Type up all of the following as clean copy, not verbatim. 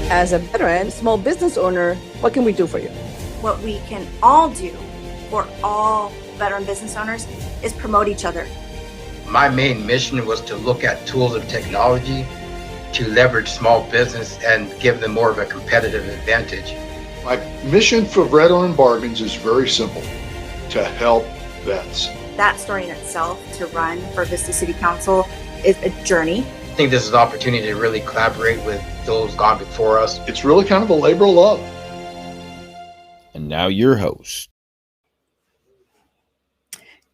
As a veteran, small business owner, what can we do for you? What we can all do for all veteran business owners is promote each other. My main mission was to look at tools of technology to leverage small business and give them more of a competitive advantage. My mission for Veteran Bargains is very simple: to help vets. That story in itself, to run for Vista City Council, is a journey. I think this is an opportunity to really collaborate with those gone before us. It's really kind of a labor of love. And now your host.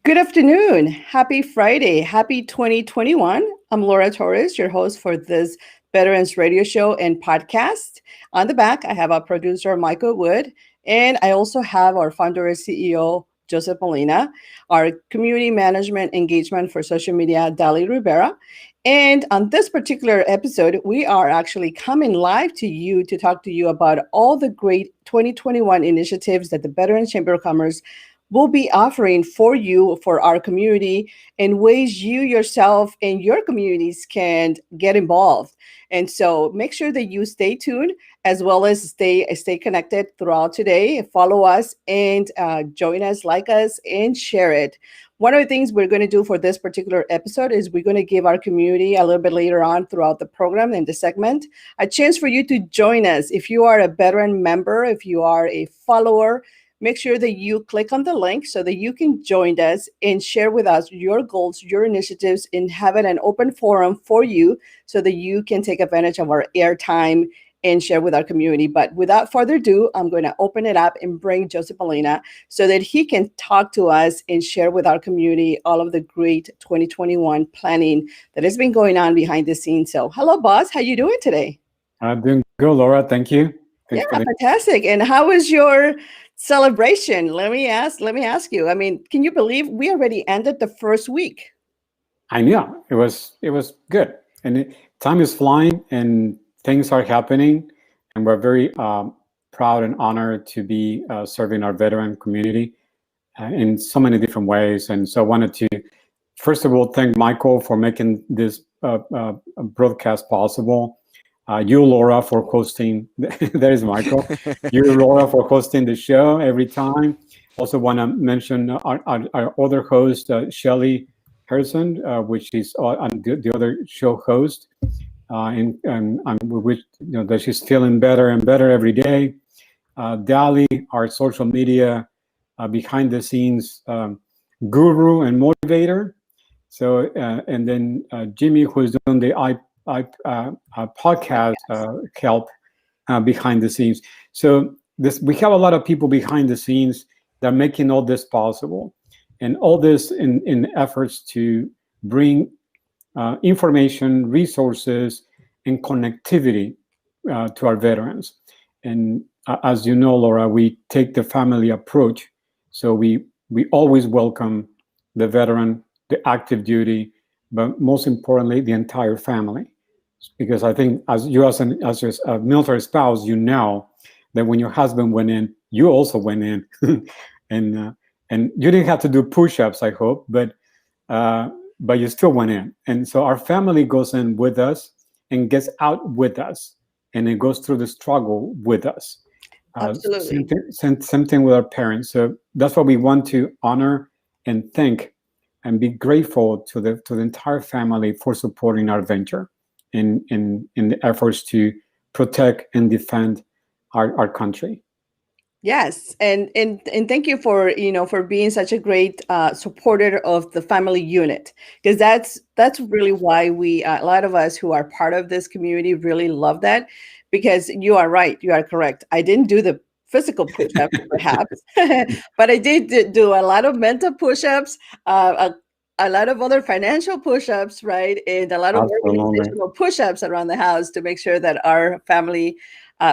Good afternoon. Happy Friday. Happy 2021. I'm Laura Torres, your host for this Veterans Radio Show and podcast. On the back, I have our producer, Michael Wood, and I also have our founder and CEO, Joseph Molina, our community management engagement for social media, Dali Rivera. And on this particular episode, we are actually coming live to you to talk to you about all the great 2021 initiatives that the Veterans Chamber of Commerce will be offering for you, for our community, and ways you yourself and your communities can get involved. And so make sure that you stay tuned, as well as stay connected throughout today. Follow us and join us, like us, and share it. One of the things we're going to do for this particular episode is we're going to give our community a little bit later on throughout the program and the segment a chance for you to join us. If you are a veteran member, if you are a follower, make sure that you click on the link so that you can join us and share with us your goals, your initiatives, and having an open forum for you so that you can take advantage of our airtime and share with our community. But without further ado, I'm going to open it up and bring Joseph Molina so that he can talk to us and share with our community all of the great 2021 planning that has been going on behind the scenes. So hello, boss. How you doing today? I'm doing good, Laura. Thank you. Thanks fantastic. And how was your celebration? Let me ask you. I mean, can you believe we already ended the first week? I know it was good, and time is flying, and things are happening, and we're very proud and honored to be serving our veteran community in so many different ways. And so I wanted to, first of all, thank Michael for making this broadcast possible. You, Laura, for hosting. There is Michael. You, Laura, for hosting the show every time. Also want to mention our other host, Shelly Harrison, which is the other show host. And which, that she's feeling better and better every day. Dali, our social media behind the scenes guru and motivator. So and then Jimmy, who is doing the podcast help behind the scenes. So we have a lot of people behind the scenes that are making all this possible, and all this in efforts to bring information, resources, and connectivity to our veterans. And as you know, Laura, we take the family approach. So we always welcome the veteran, the active duty, but most importantly, the entire family. Because I think as a military spouse, you know that when your husband went in, you also went in. and you didn't have to do push-ups, I hope, but you still went in. And so our family goes in with us and gets out with us, and it goes through the struggle with us. Absolutely. Same thing with our parents. So that's what we want to honor and thank and be grateful to the entire family for supporting our venture in the efforts to protect and defend our country. Yes, and thank you for being such a great supporter of the family unit, because that's really why a lot of us who are part of this community really love that, because you are right, you are correct. I didn't do the physical push-ups perhaps, but I did do a lot of mental push-ups, a lot of other financial push-ups, right, and a lot of organizational push-ups around the house to make sure that our family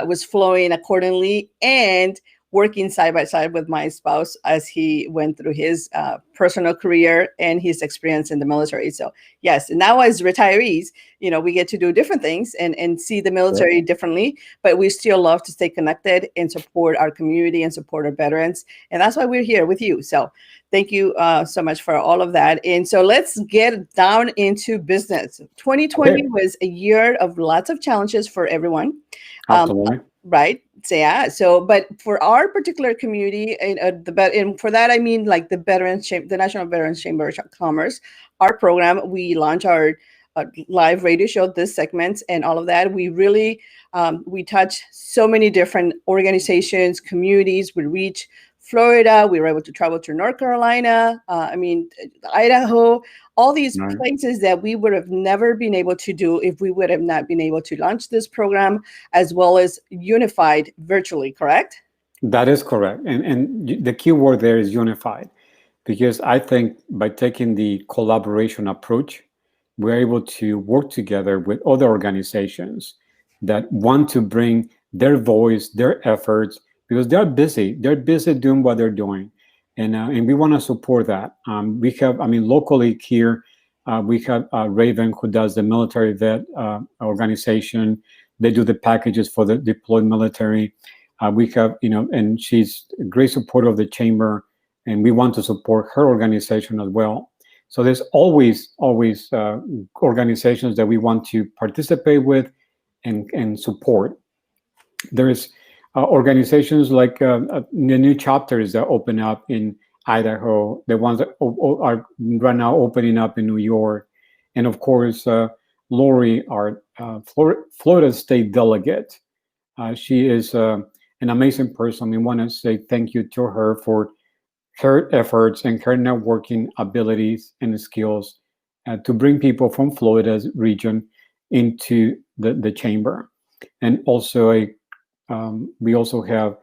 was flowing accordingly. And working side by side with my spouse as he went through his personal career and his experience in the military. So yes, and now as retirees, we get to do different things and see the military differently, but we still love to stay connected and support our community and support our veterans. And that's why we're here with you. So thank you so much for all of that. And so let's get down into business. 2020 was a year of lots of challenges for everyone. Absolutely. Right. So yeah. So, but for our particular community, and for that I mean like the the National Veterans Chamber of Commerce, our program, we launch our live radio show, this segments, and all of that. We really we touch so many different organizations, communities. We reach Florida. We were able to travel to North Carolina. Idaho. All these places that we would have never been able to do if we would have not been able to launch this program, as well as unified virtually, correct? That is correct. And the key word there is unified, because I think by taking the collaboration approach, we're able to work together with other organizations that want to bring their voice, their efforts, because they're busy. They're busy doing what they're doing. And we want to support that. We have, locally here, we have Raven, who does the military vet organization. They do the packages for the deployed military. We have, and she's a great supporter of the chamber, and we want to support her organization as well. So there's always organizations that we want to participate with and support. There's organizations like the new chapters that open up in Idaho, the ones that are right now opening up in New York, and of course, Lori, our Florida State delegate. She is an amazing person. We want to say thank you to her for her efforts and her networking abilities and skills to bring people from Florida's region into the chamber. And also we also have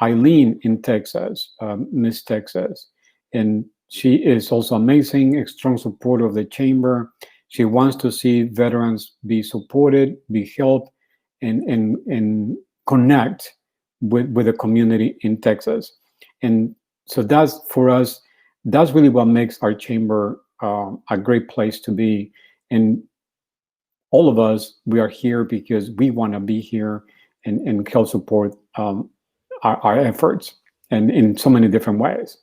Eileen in Texas, Miss Texas, and she is also amazing, a strong supporter of the chamber. She wants to see veterans be supported, be helped, and connect with the community in Texas. And so that's, for us, that's really what makes our chamber a great place to be. And all of us, we are here because we want to be here and help support our efforts, and in so many different ways.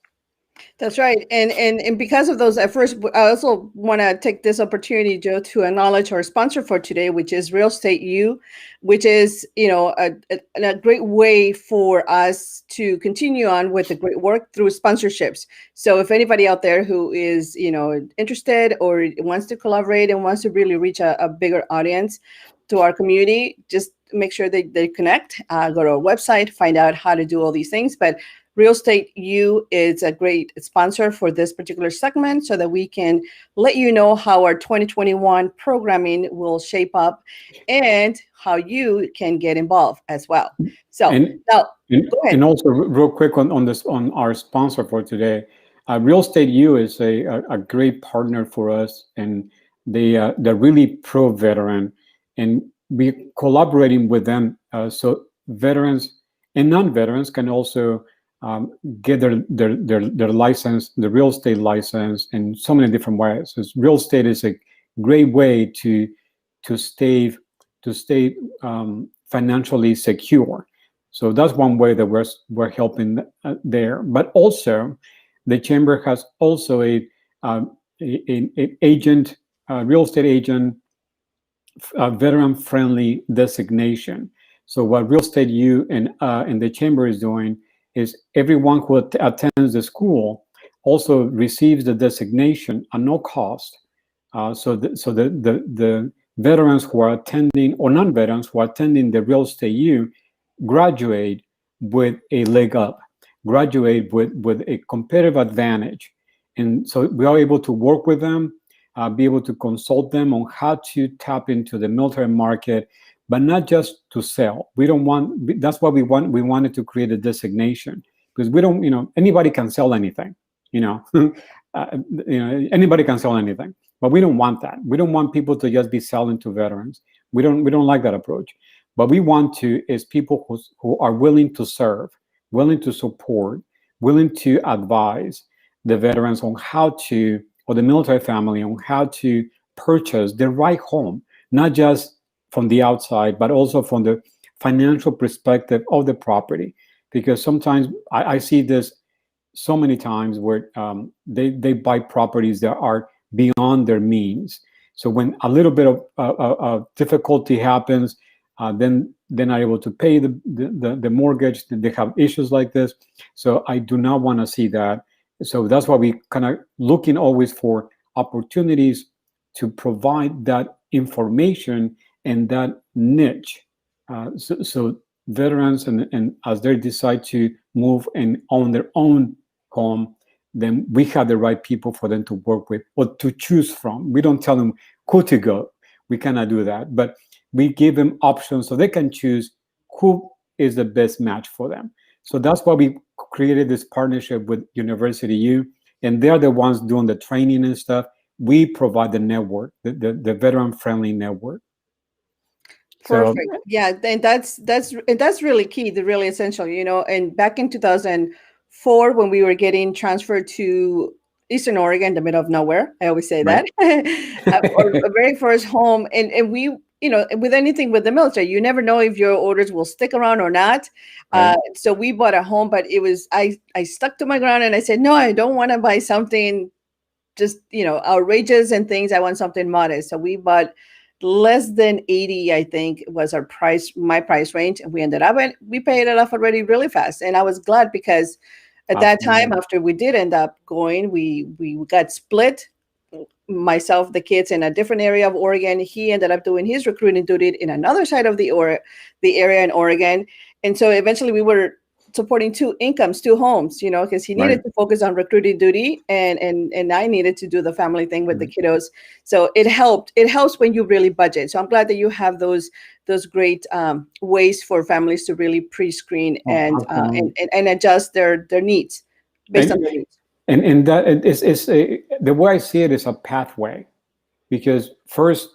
That's right. And because of those efforts, I also want to take this opportunity, Joe, to acknowledge our sponsor for today, which is Real Estate U, which is, a great way for us to continue on with the great work through sponsorships. So if anybody out there who is, interested or wants to collaborate and wants to really reach a bigger audience to our community, just make sure they connect, go to our website, find out how to do all these things. But Real Estate U is a great sponsor for this particular segment so that we can let you know how our 2021 programming will shape up and how you can get involved as well. So now, go ahead. And also real quick on our sponsor for today, Real Estate U is a great partner for us, and they're really pro-veteran, and we're collaborating with them so veterans and non-veterans can also get their license, the real estate license, in so many different ways. So real estate is a great way to stay financially secure. So that's one way that we're helping there. But also, the chamber has also an agent, real estate agent, veteran-friendly designation. So what Real Estate U and the chamber is doing is everyone who attends the school also receives the designation at no cost. So the veterans who are attending, or non-veterans who are attending the Real Estate U, graduate with a leg up, graduate with a competitive advantage. And so we are able to work with them, be able to consult them on how to tap into the military market, but not just to sell. We don't want, that's what we want. We wanted to create a designation because we don't, anybody can sell anything, anybody can sell anything, but we don't want that. We don't want people to just be selling to veterans. We don't like that approach. But we want to is people who are willing to serve, willing to support, willing to advise the veterans on how to, or the military family on how to purchase the right home, not just from the outside, but also from the financial perspective of the property. Because sometimes I see this so many times where they buy properties that are beyond their means. So when a little bit of difficulty happens, then they're not able to pay the mortgage. Then they have issues like this. So I do not want to see that. So that's why we kind of looking always for opportunities to provide that information and that niche. So veterans and as they decide to move and own their own home, then we have the right people for them to work with or to choose from. We don't tell them who to go. We cannot do that, but we give them options so they can choose who is the best match for them. So that's why we created this partnership with University U, and they're the ones doing the training and stuff. We provide the network, the veteran-friendly network. Perfect. Yeah, and that's really key, the really essential, And back in 2004, when we were getting transferred to Eastern Oregon, the middle of nowhere, I always say that, our very first home, and we, with anything with the military, you never know if your orders will stick around or not. So we bought a home, but it was I stuck to my ground and I said, no, I don't want to buy something just outrageous and things. I want something modest. So we bought less than 80, I think was my price range. And we ended up, and we paid it off already really fast. And I was glad because at that time, after we did end up going, we got split. Myself, the kids in a different area of Oregon. He ended up doing his recruiting duty in another side of the area in Oregon. And so eventually we were supporting two homes, because he needed to focus on recruiting duty and I needed to do the family thing with the kiddos. So it helps when you really budget. So I'm glad that you have those great ways for families to really pre-screen and adjust their needs based on their needs. And that is the way I see it is a pathway, because first,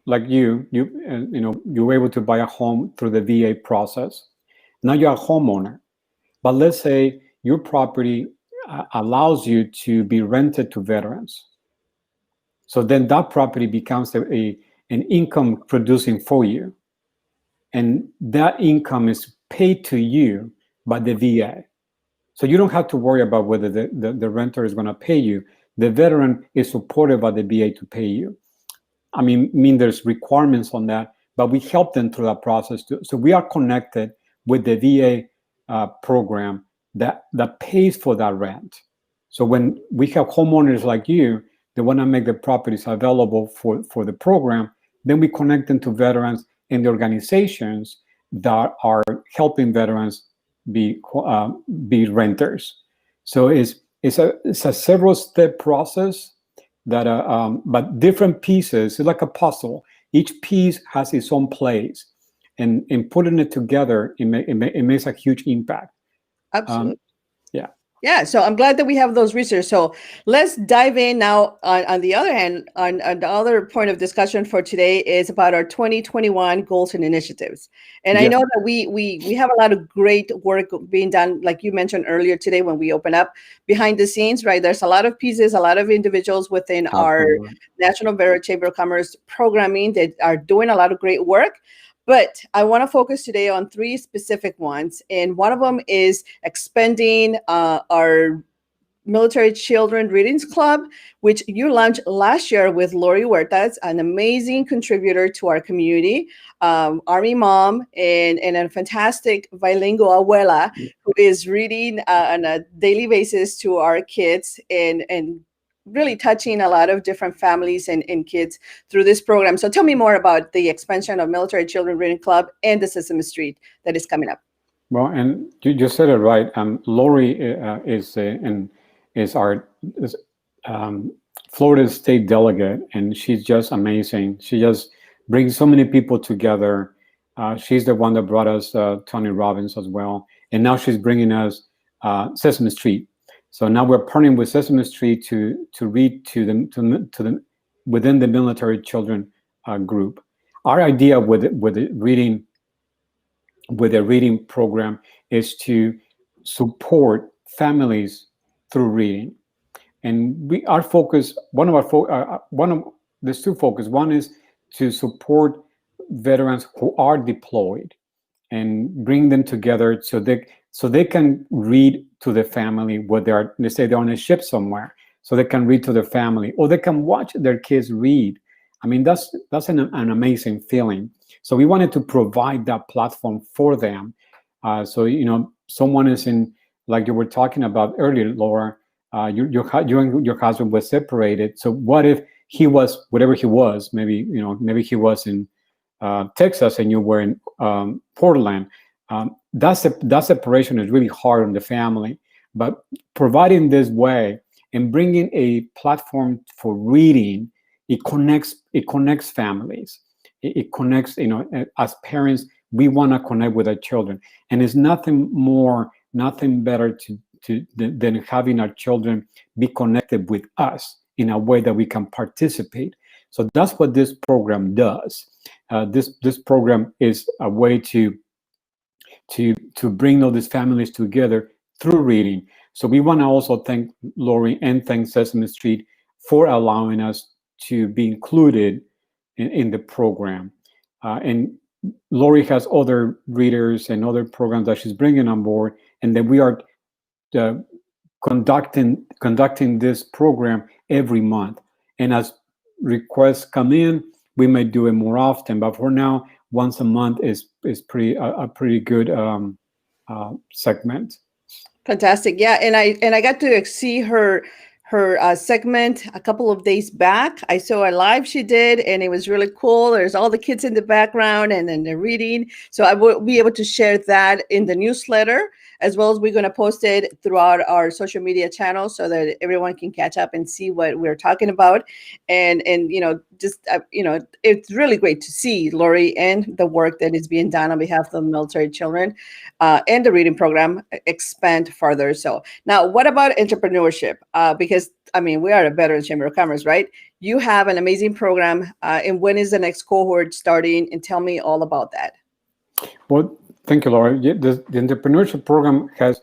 like you were able to buy a home through the VA process. Now you're a homeowner. But let's say your property allows you to be rented to veterans. So then that property becomes an income producing for you. And that income is paid to you by the VA. So you don't have to worry about whether the renter is going to pay you. The veteran is supported by the VA to pay you. I mean, there's requirements on that, but we help them through that process too. So we are connected with the VA program that pays for that rent. So when we have homeowners like you, they want to make the properties available for the program, then we connect them to veterans and the organizations that are helping veterans be renters. So it's a several step process that but different pieces. It's like a puzzle. Each piece has its own place. And in putting it together, it makes a huge impact. Absolutely. Yeah. So I'm glad that we have those resources. So let's dive in now. On the other hand, on the other point of discussion for today is about our 2021 goals and initiatives. And I know that we have a lot of great work being done, like you mentioned earlier today when we open up behind the scenes, right? There's a lot of pieces, a lot of individuals within our National Veteran Chamber of Commerce programming that are doing a lot of great work. But I want to focus today on three specific ones. And one of them is expanding our Military Children Readings Club, which you launched last year with Lori Huertas, an amazing contributor to our community, Army mom, and a fantastic bilingual abuela who is reading on a daily basis to our kids and really touching a lot of different families and kids through this program. So tell me more about the expansion of Military Children Reading Club and the Sesame Street that is coming up. Well, and you just said it right. Lori is our Florida State delegate, and she's just amazing. She just brings so many people together. She's the one that brought us Tony Robbins as well, and now she's bringing us Sesame Street. So now we're partnering with Sesame Street to read to them within the military children group. Our idea with the reading program is to support families through reading. And our focus, one of there's two focus. One is to support veterans who are deployed and bring them together so they can read to the family what they say they're on a ship somewhere, so they can read to their family, or they can watch their kids read. I mean, that's an amazing feeling. So we wanted to provide that platform for them. So someone is in, like you were talking about earlier, Laura. You and your husband were separated. So what if he was whatever he was? Maybe he was in Texas and you were in Portland. That separation is really hard on the family. But providing this way and bringing a platform for reading, it connects families. It connects. As parents, we want to connect with our children, and it's nothing better than having our children be connected with us in a way that we can participate. So that's what this program does. This program is a way to bring all these families together through reading. So we want to also thank Lori and thank Sesame Street for allowing us to be included in the program. And Lori has other readers and other programs that she's bringing on board, and then we are conducting this program every month. And as requests come in, we may do it more often, but for now, once a month is a pretty good segment. Fantastic. Yeah, and I got to see her segment a couple of days back. I saw a live she did, and it was really cool. There's all the kids in the background, and then they're reading. So I will be able to share that in the newsletter, as well as we're going to post it throughout our social media channels so that everyone can catch up and see what we're talking about. And it's really great to see Lori and the work that is being done on behalf of the military children and the reading program expand further. So now, what about entrepreneurship? Because we are a Veterans Chamber of Commerce, right? You have an amazing program. And when is the next cohort starting? And tell me all about that. Well, thank you, Laura. The entrepreneurship program has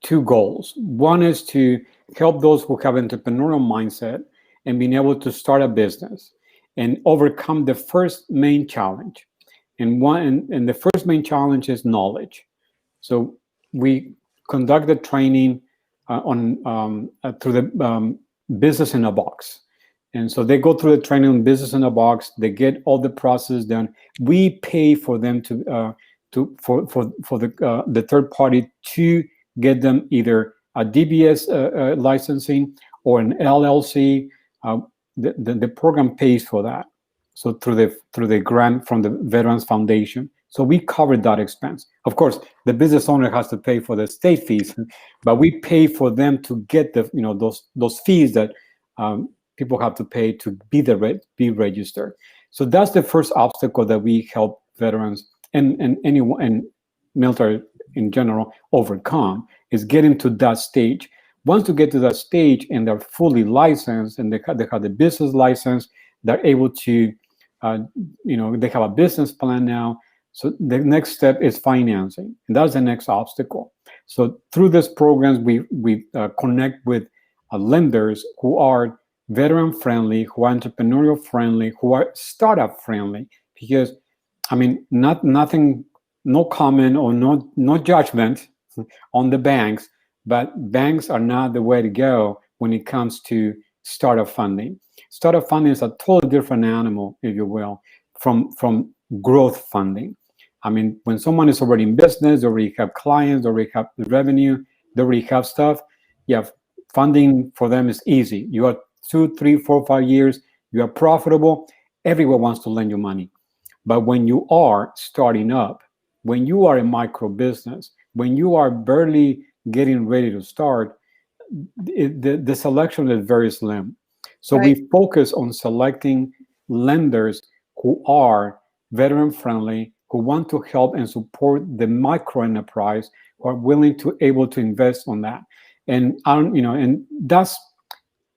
two goals. One is to help those who have entrepreneurial mindset and being able to start a business and overcome the first main challenge. And the first main challenge is knowledge. So we conduct the training through the Business in a Box. And so they go through the training on Business in a Box. They get all the process done. We pay for them for the third party to get them either a DBS licensing or an LLC. The program pays for that. So through the grant from the Veterans Foundation. So we covered that expense. Of course, the business owner has to pay for the state fees, but we pay for them to get those fees that people have to pay to be registered. So that's the first obstacle that we help veterans and anyone and military in general overcome, is getting to that stage. Once you get to that stage and they're fully licensed and they have the business license, they're able to, they have a business plan now. So the next step is financing, and that's the next obstacle. So through these programs, we connect with lenders who are veteran friendly, who are entrepreneurial friendly, who are startup friendly. Because no comment or no judgment on the banks, but banks are not the way to go when it comes to startup funding. Startup funding is a totally different animal, if you will, from growth funding. When someone is already in business, they already have clients, they already have the revenue, they already have stuff. Yeah, funding for them is easy. You are 2, 3, 4, 5 years, you are profitable, everyone wants to lend you money. But when you are starting up, when you are a micro business, when you are barely getting ready to start, the selection is very slim. So right. We focus on selecting lenders who are veteran friendly, who want to help and support the micro enterprise, who are willing to able to invest on that. And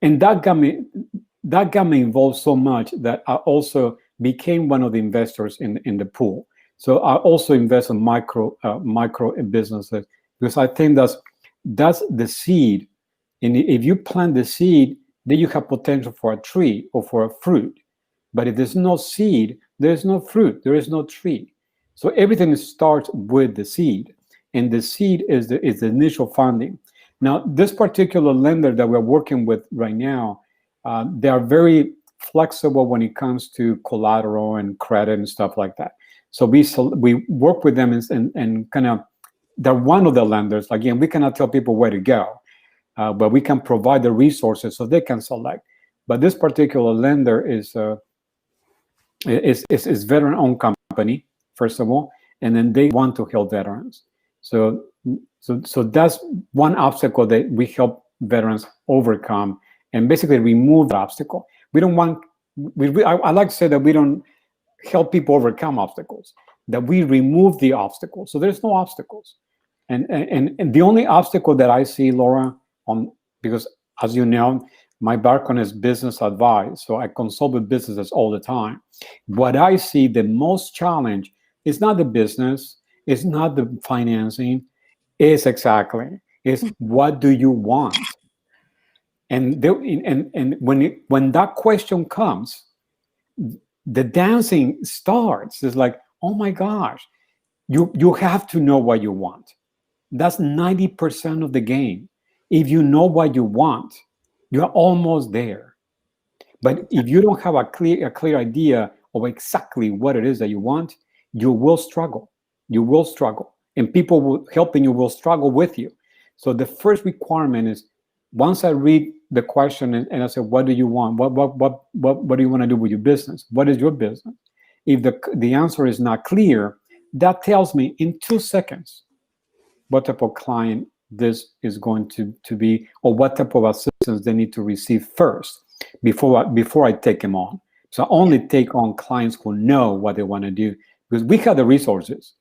that got me involved so much that I also became one of the investors in the pool. So I also invest in micro businesses because I think that's the seed. And if you plant the seed, then you have potential for a tree or for a fruit. But if there's no seed, there's no fruit, there is no tree. So everything starts with the seed, and the seed is the initial funding. Now, this particular lender that we're working with right now, they are very flexible when it comes to collateral and credit and stuff like that. So we work with them and kind of, they're one of the lenders. Again, we cannot tell people where to go, but we can provide the resources so they can select. But this particular lender is veteran-owned company, first of all, and then they want to help veterans. So that's one obstacle that we help veterans overcome and basically remove the obstacle. We don't want. I like to say that we don't help people overcome obstacles. That we remove the obstacles. So there's no obstacles. And the only obstacle that I see, Laura, because as you know, my background is business advice, so I consult with businesses all the time. What I see the most challenge is not the business, it's not the financing, it's what do you want? And when that question comes, the dancing starts. It's like, oh my gosh, you have to know what you want. That's 90% of the game. If you know what you want, you're almost there. But if you don't have a clear idea of exactly what it is that you want, you will struggle. You will struggle. And people helping you will struggle with you. So the first requirement is, once I read the question and I say, what do you want? What do you want to do with your business? What is your business? If the answer is not clear, that tells me in 2 seconds what type of client this is going to be, or what type of assistance they need to receive first before I take them on. So I only take on clients who know what they want to do, because we have the resources.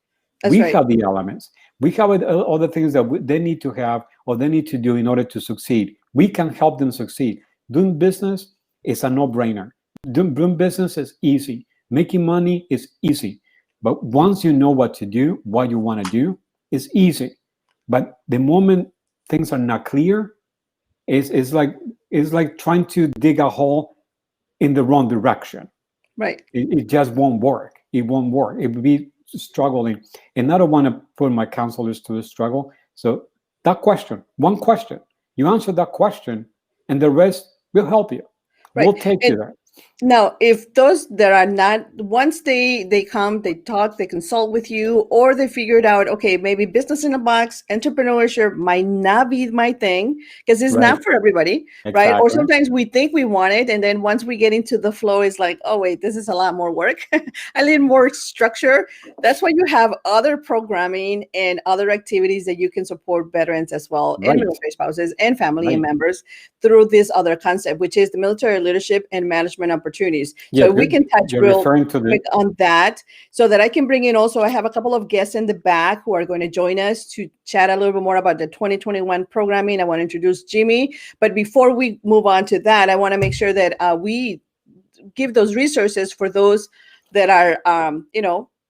We have the elements. We have all the things that they need to have or they need to do in order to succeed. We can help them succeed. Doing business is a no-brainer. Doing business is easy. Making money is easy. But once you know what to do, what you want to do, it's easy. But the moment things are not clear, it's like trying to dig a hole in the wrong direction. Right. It just won't work. It won't work. It would be struggling. And I don't want to put my counselors to the struggle. So that question, one question, you answer that question, and the rest will help you. Right. We'll take you there. Now, if those that are not, once they come, they talk, they consult with you, or they figured out, okay, maybe business in a box, entrepreneurship might not be my thing, because it's not for everybody, right? Or sometimes we think we want it, and then once we get into the flow, it's like, oh wait, this is a lot more work. I need more structure. That's why you have other programming and other activities that you can support veterans as well, and military spouses and family and members through this other concept, which is the military leadership and management opportunities. So we can touch real quick on that, so that I can bring in also, I have a couple of guests in the back who are going to join us to chat a little bit more about the 2021 programming. I want to introduce Jimmy, but before we move on to that, I want to make sure that we give those resources for those that are,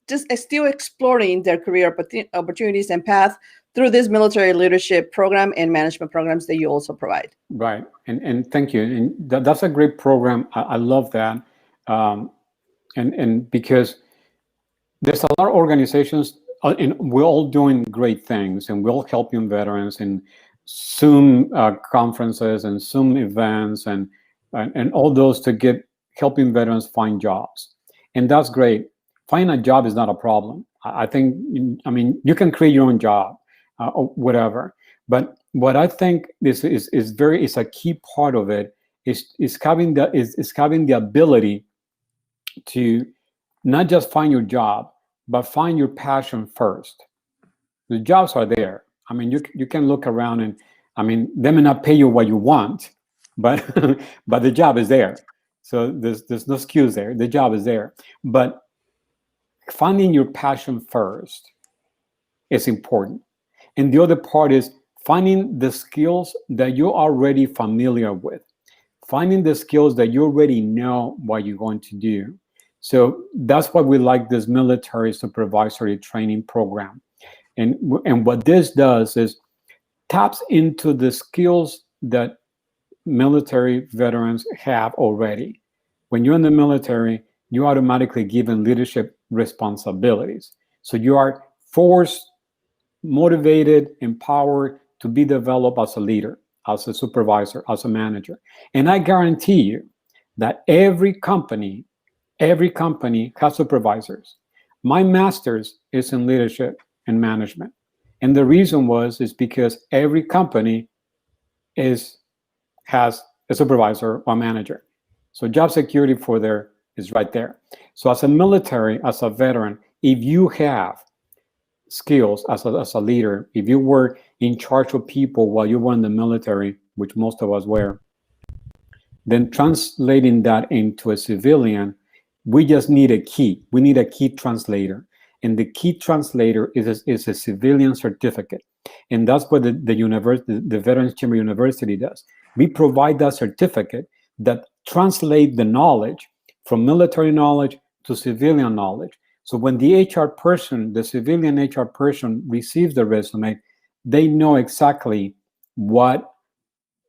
just still exploring their career opportunities and path through this military leadership program and management programs that you also provide. Right, and thank you. And that's a great program. I love that, and because there's a lot of organizations, and we're all doing great things, and we're all helping veterans in Zoom conferences and Zoom events and all those to helping veterans find jobs, and that's great. Finding a job is not a problem. I you can create your own job. Or whatever, but what I think is a key part of it is having the ability to not just find your job, but find your passion first. The jobs are there. You can look around and they may not pay you what you want, but but the job is there. So there's no excuse there. The job is there, but finding your passion first is important. And the other part is finding the skills that you're already familiar with, finding the skills that you already know what you're going to do. So that's why we like this military supervisory training program. And what this does is taps into the skills that military veterans have already. When you're in the military, you're automatically given leadership responsibilities. So you are forced, motivated, empowered to be developed as a leader, as a supervisor, as a manager. And I guarantee you that every company has supervisors. My master's is in leadership and management. And the reason is because every company has a supervisor or manager. So job security for there is right there. So as a military, as a veteran, if you have skills as a leader, if you were in charge of people while you were in the military, which most of us were, then translating that into a civilian, we just need a key. We need a key translator. And the key translator is a civilian certificate. And that's what the Veterans Chamber University does. We provide that certificate that translates the knowledge from military knowledge to civilian knowledge. So when the HR person, the civilian HR person receives the resume, they know exactly what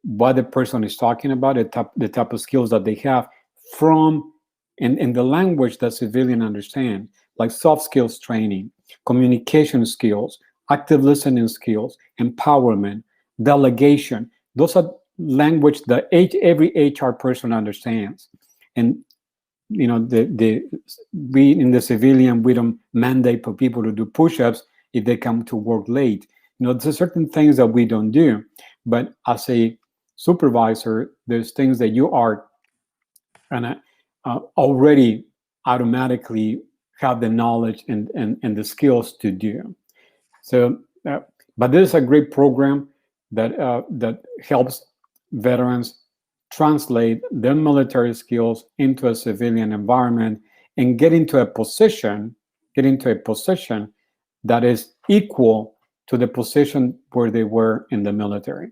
the person is talking about, the type of skills that they have from in the language that civilian understand, like soft skills training, communication skills, active listening skills, empowerment, delegation. Those are language that every HR person understands. And we in the civilian, we don't mandate for people to do push-ups if they come to work late. There's certain things that we don't do, but as a supervisor, there's things that you are already automatically have the knowledge and the skills to do. So, but this is a great program that helps veterans translate their military skills into a civilian environment and get into a position that is equal to the position where they were in the military.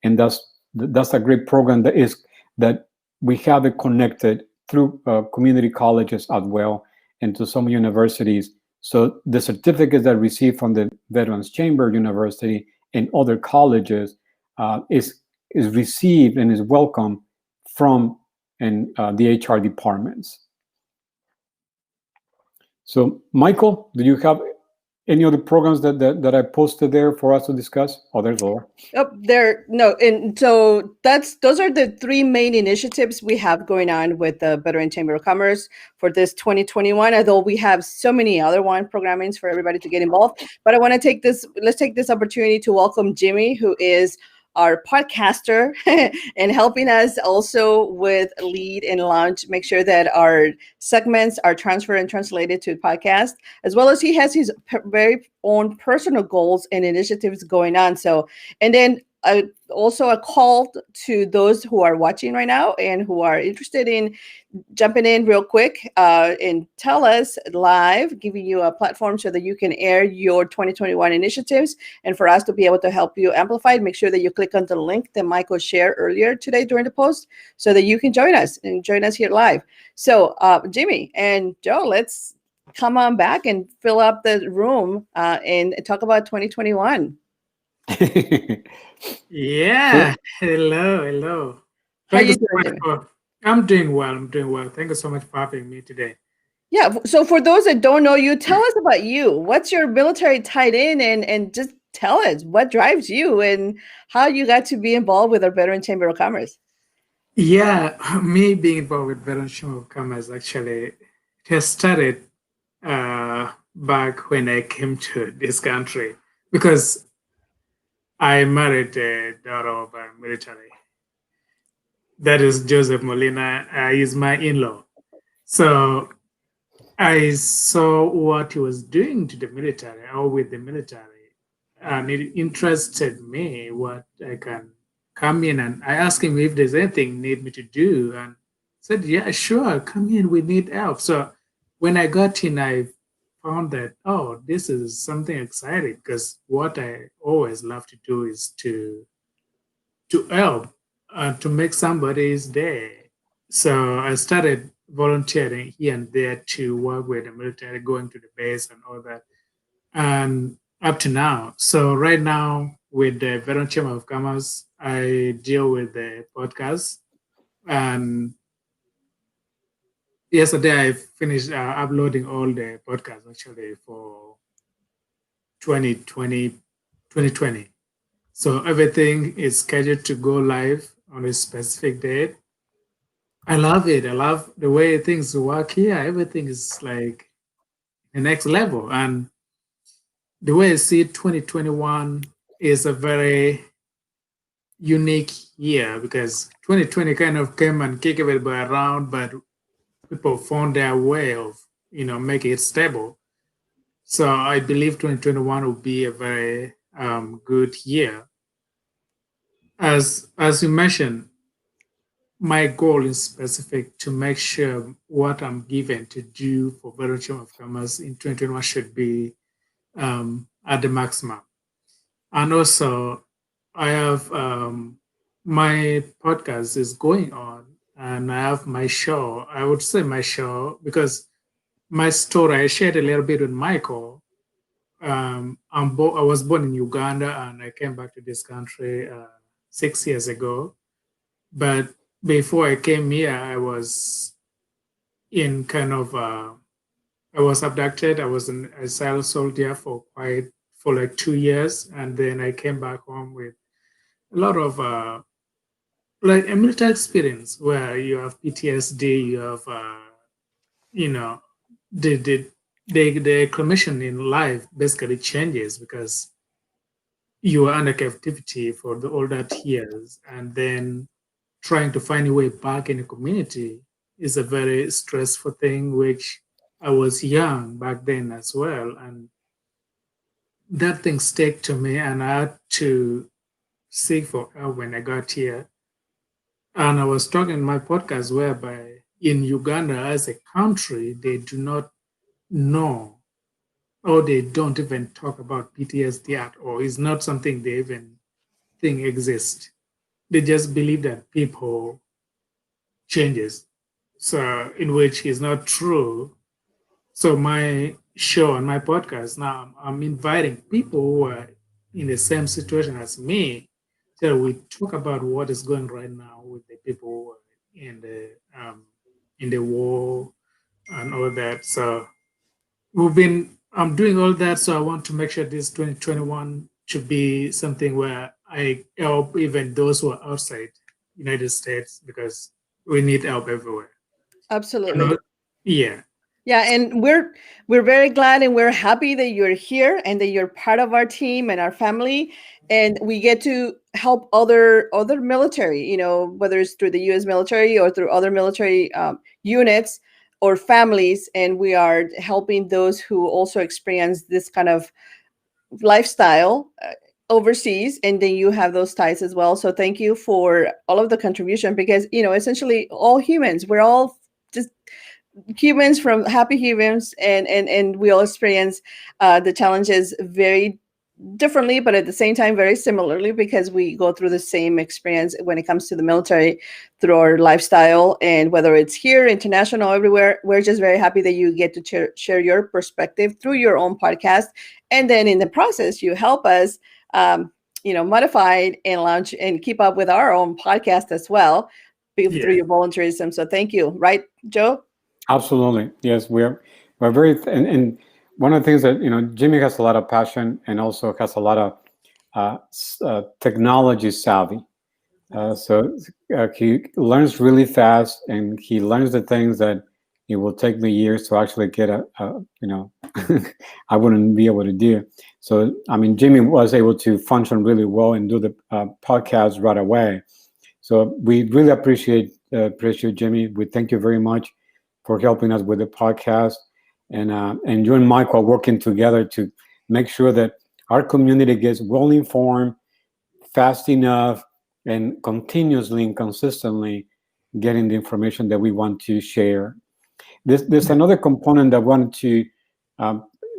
And that's a great program that we have it connected through community colleges as well and to some universities. So the certificates that receive from the Veterans Chamber University and other colleges is received and is welcome from the HR departments. So, Michael, do you have any other programs that I posted there for us to discuss? Oh, there's Laura. And so those are the three main initiatives we have going on with the Veteran Chamber of Commerce for this 2021. Although we have so many other programmings for everybody to get involved, but I want to let's take this opportunity to welcome Jimmy, who is our podcaster and helping us also with lead and launch, make sure that our segments are transferred and translated to podcast, as well as he has his very own personal goals and initiatives going on. So, and then also a call to those who are watching right now and who are interested in jumping in real quick and tell us live, giving you a platform so that you can air your 2021 initiatives and for us to be able to help you amplify it. Make sure that you click on the link that Michael shared earlier today during the post so that you can join us here live. So Jimmy and Joe, let's come on back and fill up the room and talk about 2021. Yeah. Hello. Thank you so much I'm doing well. Thank you so much for having me today. Yeah. So for those that don't know you, tell us about you. What's your military tied in and just tell us what drives you and how you got to be involved with our Veteran Chamber of Commerce. Yeah, me being involved with Veteran Chamber of Commerce actually has started back when I came to this country because I married a daughter of a military. That is Joseph Molina. He's my in-law. So I saw what he was doing to the military or with the military, and it interested me what I can come in. And I asked him if there's anything need me to do, and said, "Yeah, sure, come in. We need help." So when I got in, I found that this is something exciting because what I always love to do is to help. To make somebody's day. So I started volunteering here and there to work with the military, going to the base and all that. And up to now. So right now with the Veteran Chamber of Commerce, I deal with the podcast. And yesterday I finished uploading all the podcasts actually for 2020, 2020. So everything is scheduled to go live on a specific date. I love it. I love the way things work here. Everything is like the next level. And the way I see it, 2021 is a very unique year because 2020 kind of came and kicked everybody around, but people found their way of, making it stable. So I believe 2021 will be a very good year. As you mentioned, my goal is specific to make sure what I'm given to do for Veteran Chamber of Commerce in 2021 should be at the maximum. And also, I have my podcast is going on, and I have my show. I would say my show because my story I shared a little bit with Michael. I was born in Uganda, and I came back to this country 6 years ago. But before I came here, I was in kind of I was abducted. I was an asylum soldier for like 2 years, and then I came back home with a lot of like a military experience where you have PTSD, you have you know the commission in life basically changes because you are under captivity for all that years, and then trying to find a way back in the community is a very stressful thing, which I was young back then as well. And that thing stuck to me, and I had to seek for help when I got here. And I was talking in my podcast whereby in Uganda as a country, they do not know or they don't even talk about PTSD at all. It's not something they even think exists. They just believe that people changes. So in which is not true. So my show and my podcast now, I'm inviting people who are in the same situation as me, so we talk about what is going right now with the people who are in the war and all that. So I'm doing all that. So I want to make sure this 2021 should be something where I help even those who are outside United States because we need help everywhere. Absolutely. Yeah. Yeah, and we're very glad and we're happy that you're here and that you're part of our team and our family, and we get to help other military, whether it's through the U.S. military or through other military units or families, and we are helping those who also experience this kind of lifestyle overseas, and then you have those ties as well. So thank you for all of the contribution because essentially all humans, we're all just humans from happy humans, and we all experience the challenges very differently, but at the same time very similarly because we go through the same experience when it comes to the military through our lifestyle. And whether it's here, international, everywhere, we're just very happy that you get to share your perspective through your own podcast, and then in the process you help us modify and launch and keep up with our own podcast as well through your volunteerism. So thank you. Right, Joe? Absolutely. Yes, we're very, and one of the things that, Jimmy has a lot of passion and also has a lot of technology savvy. So he learns really fast, and he learns the things that it will take me years to actually get I wouldn't be able to do. So, Jimmy was able to function really well and do the podcast right away. So we really appreciate Jimmy. We thank you very much for helping us with the podcast, and you and Michael are working together to make sure that our community gets well informed, fast enough, and continuously and consistently getting the information that we want to share. There's another component that I wanted to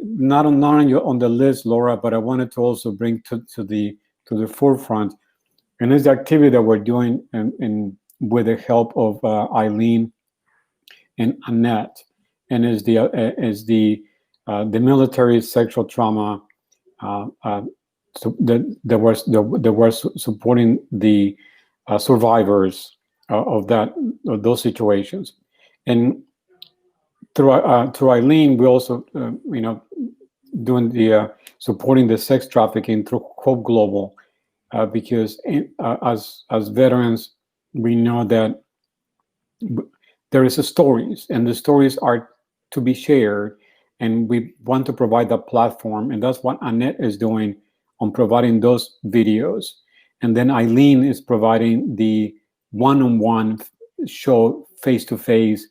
not on the list, Laura, but I wanted to also bring to the forefront, and it's the activity that we're doing and with the help of Eileen and Annette, and is the military sexual trauma so that was supporting the survivors of those situations. And through Eileen, we also doing the supporting the sex trafficking through Hope Global, because as veterans, we know that there is stories, and the stories are to be shared, and we want to provide that platform, and that's what Annette is doing on providing those videos. And then Eileen is providing the one-on-one show, face-to-face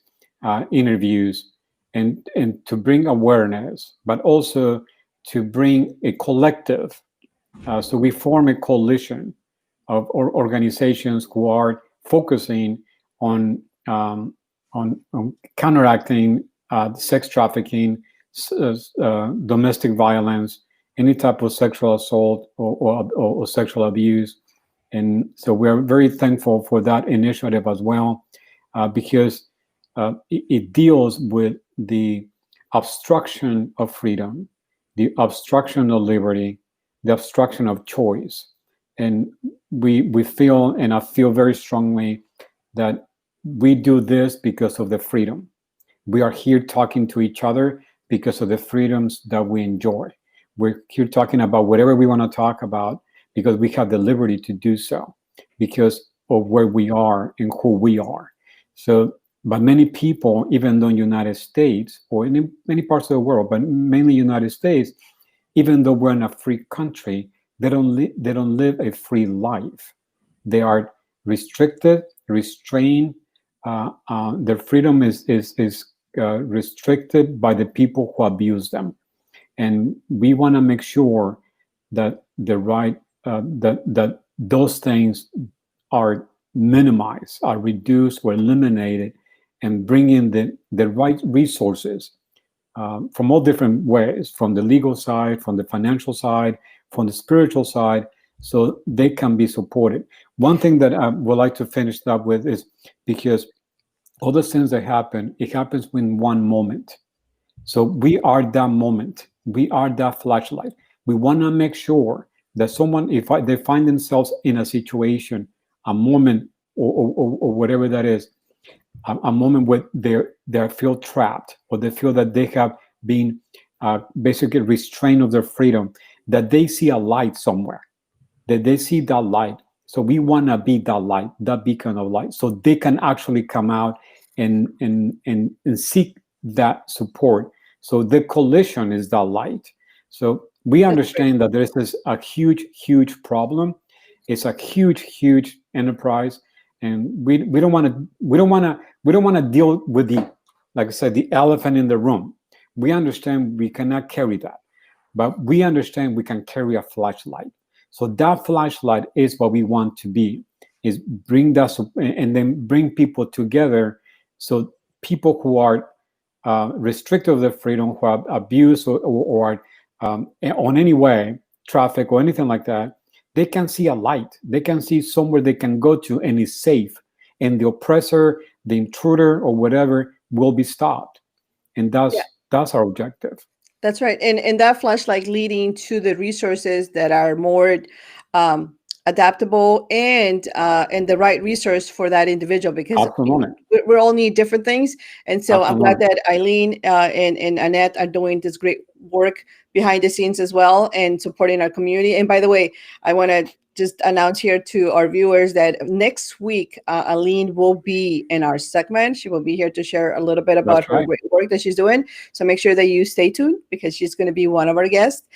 interviews, and to bring awareness, but also to bring a collective. So we form a coalition of organizations who are focusing on counteracting sex trafficking, domestic violence, any type of sexual assault or sexual abuse. And so we're very thankful for that initiative as well, because it deals with the obstruction of freedom, the obstruction of liberty, the obstruction of choice. And we feel, and I feel very strongly, that we do this because of the freedom. We are here talking to each other because of the freedoms that we enjoy. We're here talking about whatever we want to talk about because we have the liberty to do so, because of where we are and who we are. So, but many people, even though in the United States or in many parts of the world, but mainly United States, even though we're in a free country, they don't live a free life. They are restricted, restrained. Their freedom is restricted by the people who abuse them, and we want to make sure that that those things are minimized, are reduced, or eliminated, and bring in the right resources from all different ways, from the legal side, from the financial side, from the spiritual side, so they can be supported. One thing that I would like to finish up with is, because all the things that happen, it happens in one moment. So we are that moment. We are that flashlight. We want to make sure that someone, if they find themselves in a situation, a moment, or whatever that is, a moment where they feel trapped, or they feel that they have been basically restrained of their freedom, that they see a light somewhere, that they see that light. So we want to be that light, that beacon of light, so they can actually come out and seek that support. So the coalition is that light. So we understand that there's a huge problem. It's a huge enterprise, and we don't want to deal with the, like I said, the elephant in the room. We understand we cannot carry that, but we understand we can carry a flashlight. So that flashlight is what we want to be, is bring that, and then bring people together. So people who are restricted of their freedom, who are abused or on any way, traffic or anything like that, they can see a light. They can see somewhere they can go to and is safe. And the oppressor, the intruder, or whatever will be stopped. And that's our objective. That's right. And that flashlight leading to the resources that are more adaptable and the right resource for that individual, because we all need different things. And so I'm glad that Eileen and Annette are doing this great work behind the scenes as well, and supporting our community. And by the way, I want to just announce here to our viewers that next week, Eileen will be in our segment. She will be here to share a little bit about her great work that she's doing. So make sure that you stay tuned, because she's going to be one of our guests.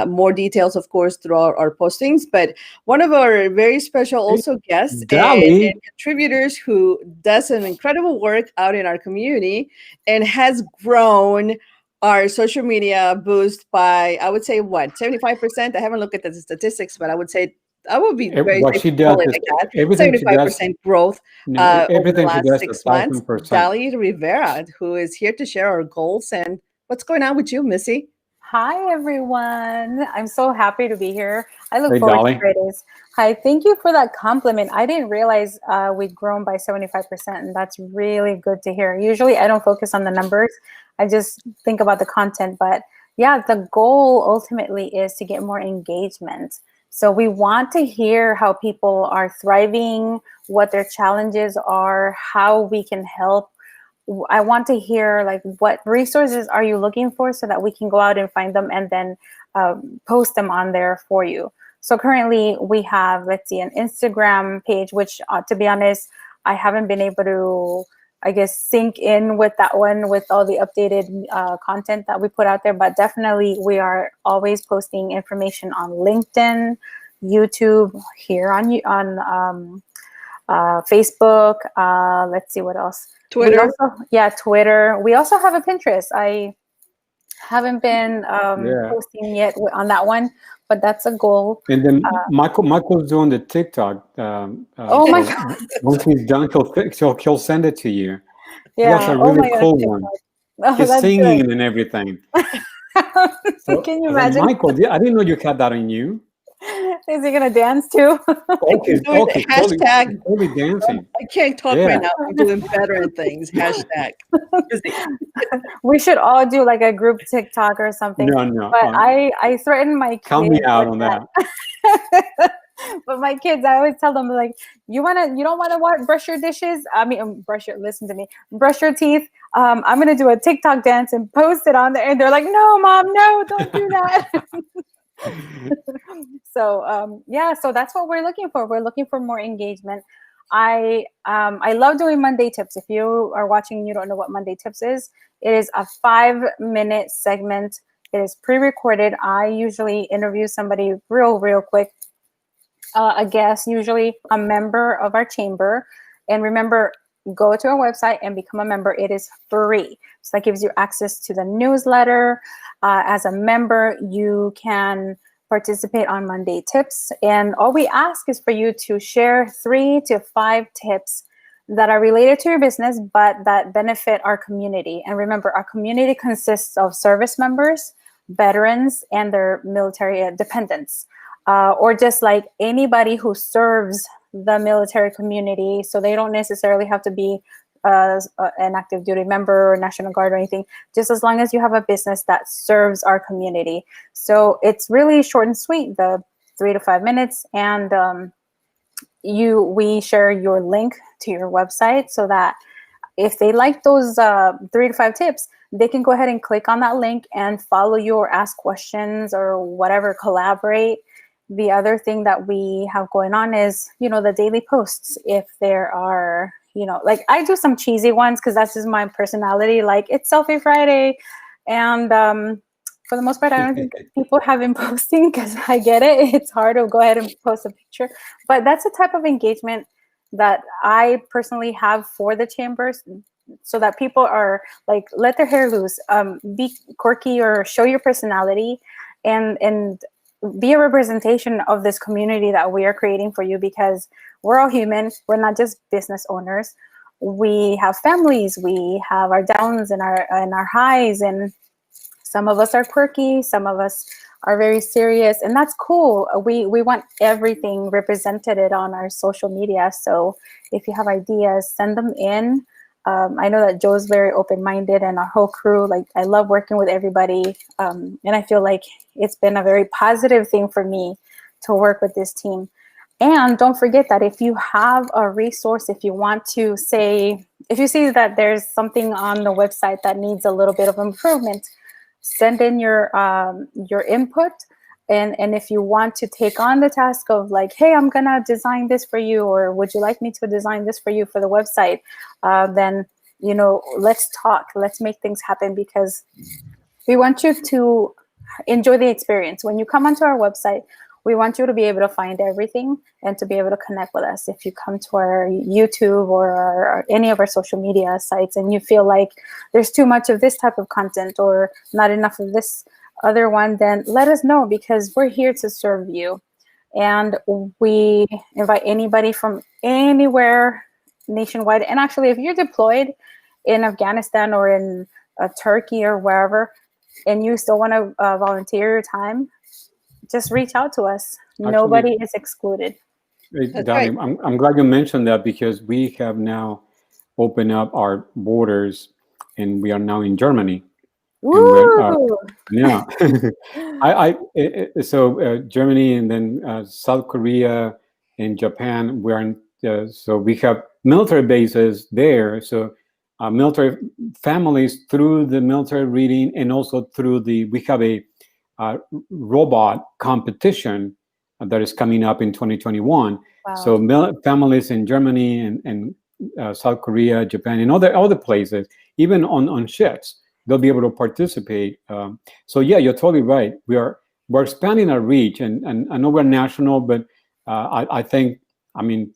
More details, of course, through our postings. But one of our very special also guests and contributors who does an incredible work out in our community and has grown our social media boost by, I would say, 75%. I haven't looked at the statistics, but I would say I would be very what she does is, like that. 75% growth over the last 6 months. Dali Rivera, who is here to share our goals. And what's going on with you, Missy? Hi, everyone. I'm so happy to be here. I look forward to Fridays. Hi, thank you for that compliment. I didn't realize we'd grown by 75%, and that's really good to hear. Usually I don't focus on the numbers. I just think about the content, but yeah, the goal ultimately is to get more engagement. So we want to hear how people are thriving, what their challenges are, how we can help. I want to hear like what resources are you looking for so that we can go out and find them and then post them on there for you. So currently we have, let's see, an Instagram page, which to be honest, I haven't been able to, I guess, sync in with that one with all the updated content that we put out there. But definitely we are always posting information on LinkedIn, YouTube, here on Facebook. Let's see what else. Twitter. Twitter. We also have a Pinterest. I haven't been posting yet on that one, but that's a goal. And then Michael's doing the TikTok. Oh my God! Once he's done, he'll send it to you. Yeah. That's a really cool one. Oh, he's singing and everything. So can you imagine? Michael, I didn't know you had that on you. Is he gonna dance too? Okay, hashtag totally dancing. I can't talk right now. I'm doing veteran things. Hashtag. We should all do like a group TikTok or something. No. But I threaten my kids. Count me out on that. But my kids, I always tell them like, you don't wanna brush your dishes. I mean, listen to me, brush your teeth. I'm gonna do a TikTok dance and post it on there, and they're like, no, Mom, no, don't do that. So that's what we're looking for. We're looking for more engagement. I love doing Monday Tips. If you are watching and you don't know what Monday Tips is, it is a 5-minute segment. It is pre-recorded. I usually interview somebody real quick, a guest, usually a member of our chamber. And remember, go to our website and become a member. It is free. So that gives you access to the newsletter. As a member, you can participate on Monday Tips. And all we ask is for you to share 3 to 5 tips that are related to your business, but that benefit our community. And remember, our community consists of service members, veterans, and their military dependents, or just like anybody who serves the military community. So they don't necessarily have to be an active duty member or National Guard or anything, just as long as you have a business that serves our community. So it's really short and sweet, the 3 to 5 minutes. And we share your link to your website so that if they like those 3 to 5 tips, they can go ahead and click on that link and follow you or ask questions or whatever, collaborate. The other thing that we have going on is, the daily posts. If there are, like I do some cheesy ones because that's just my personality. Like it's Selfie Friday. And for the most part, I don't think people have been posting because I get it. It's hard to go ahead and post a picture. But that's the type of engagement that I personally have for the chambers, so that people are like, let their hair loose, be quirky or show your personality, and be a representation of this community that we are creating for you, because we're all human. We're not just business owners. We have families. We have our downs and our highs, and some of us are quirky. Some of us are very serious, and that's cool. We want everything represented on our social media. So if you have ideas, send them in. I know that Joe's very open-minded, and our whole crew, like I love working with everybody. And I feel like it's been a very positive thing for me to work with this team. And don't forget that if you have a resource, if you see that there's something on the website that needs a little bit of improvement, send in your input. And if you want to take on the task of like, hey, I'm gonna design this for you, or would you like me to design this for you for the website, then let's talk, let's make things happen, because we want you to enjoy the experience. When you come onto our website, we want you to be able to find everything and to be able to connect with us. If you come to our YouTube or any of our social media sites and you feel like there's too much of this type of content or not enough of this other one, then let us know, because we're here to serve you. And we invite anybody from anywhere nationwide. And actually, if you're deployed in Afghanistan or in Turkey or wherever, and you still want to volunteer your time, just reach out to us. Actually, nobody is excluded. Donnie, I'm glad you mentioned that, because we have now opened up our borders, and we are now in Germany. And Woo! yeah, so Germany and then South Korea and Japan. We're in, so we have military bases there. So military families through the military reading, and also through we have a robot competition that is coming up in 2021. Wow. So families in Germany and South Korea, Japan, and other places, even on ships, they'll be able to participate. So yeah, you're totally right. We're expanding our reach, and I know we're national, but I think, I mean,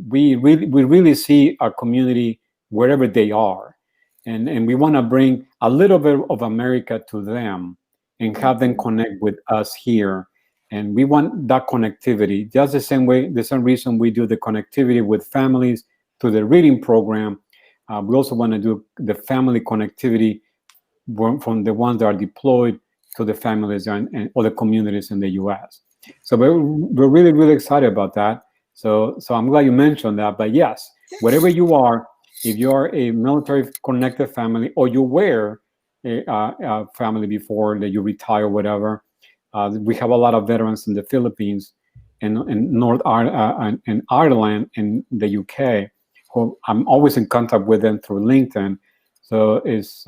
we really see our community wherever they are, and we want to bring a little bit of America to them and have them connect with us here. And we want that connectivity, just the same way, the same reason we do the connectivity with families through the reading program. We also want to do the family connectivity from the ones that are deployed to the families and other communities in the U.S. So we're really, really excited about that. So I'm glad you mentioned that. But yes, wherever you are, if you're a military connected family, or you were a family before that you retire, whatever, we have a lot of veterans in the Philippines and in and Ireland and the UK, who I'm always in contact with them through LinkedIn. So it's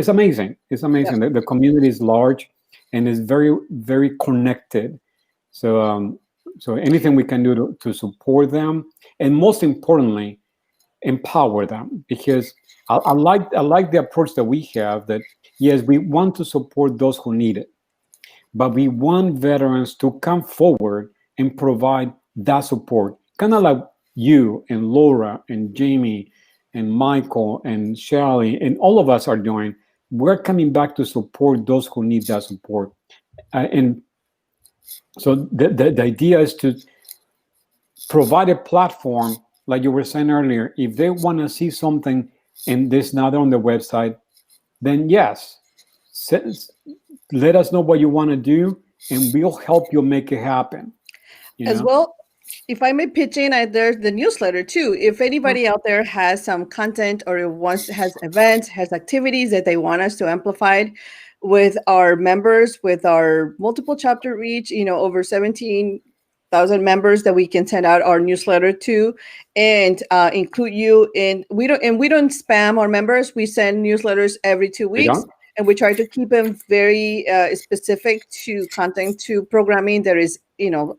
amazing. It's amazing. The community is large and is very, very connected. So so anything we can do to support them, and most importantly, empower them, because I like the approach that we have, that yes, we want to support those who need it, but we want veterans to come forward and provide that support, kind of like you and Laura and Jamie and Michael and Shelley and all of us are doing. We're coming back to support those who need that support. And so the idea is to provide a platform, like you were saying earlier. If they want to see something and this not on the website, then yes, let us know what you want to do, and we'll help you make it happen. As well, if I may pitch in, there's the newsletter too. If anybody out there has some content or has events, has activities that they want us to amplify with our members, with our multiple chapter reach, over 17,000 members that we can send out our newsletter to, and include you in. We don't spam our members. We send newsletters every 2 weeks. And we try to keep them very specific to content, to programming that is,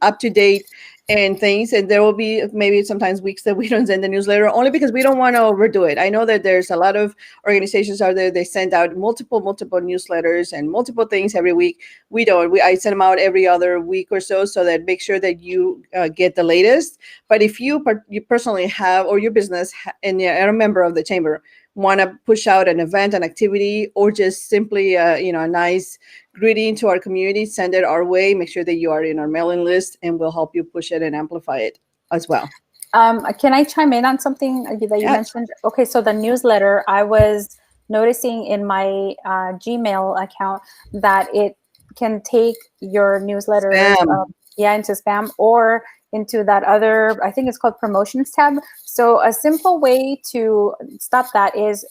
up to date and things. And there will be maybe sometimes weeks that we don't send the newsletter, only because we don't want to overdo it. I know that there's a lot of organizations out there, they send out multiple newsletters and multiple things every week. We don't. I send them out every other week or so that make sure that you get the latest. But if you personally have, or your business and you're a member of the chamber, want to push out an event, an activity, or just simply a nice greeting to our community, send it our way. Make sure that you are in our mailing list, and we'll help you push it and amplify it as well. Can I chime in on something that you mentioned? Okay, so the newsletter, I was noticing in my Gmail account that it can take your newsletter into spam, or into that other, I think it's called promotions tab. So a simple way to stop that is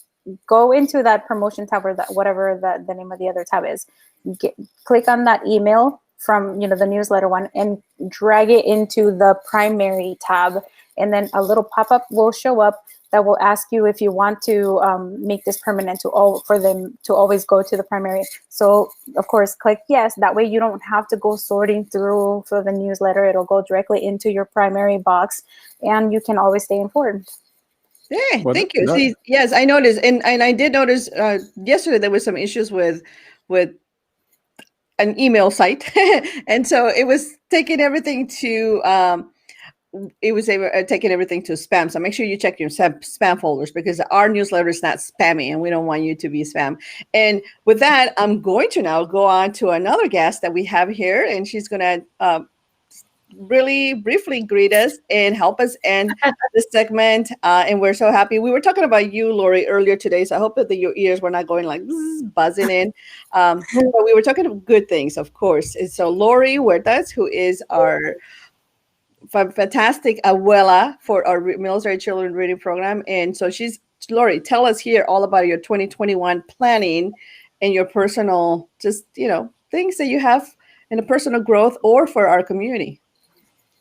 go into that promotion tab, or whatever the name of the other tab is. Click on that email from the newsletter one and drag it into the primary tab, and then a little pop-up will show up that will ask you if you want to make this permanent for them to always go to the primary. So of course, click yes. That way you don't have to go sorting through for the newsletter. It'll go directly into your primary box, and you can always stay informed. Yeah, thank you. See, yes, I noticed, and I did notice yesterday there was some issues with an email site, and so it was taking everything to. Taking everything to spam. So make sure you check your spam folders, because our newsletter is not spammy, and we don't want you to be spam. And with that, I'm going to now go on to another guest that we have here, and she's going to really briefly greet us and help us end this segment. And we're so happy. We were talking about you, Lori, earlier today, so I hope that your ears were not going like buzzing in. But we were talking about good things, of course. And so Lori Huertas, who is our fantastic abuela for our military children reading program, and so she's Lori, tell us here all about your 2021 planning and your personal, just, things that you have in the personal growth or for our community.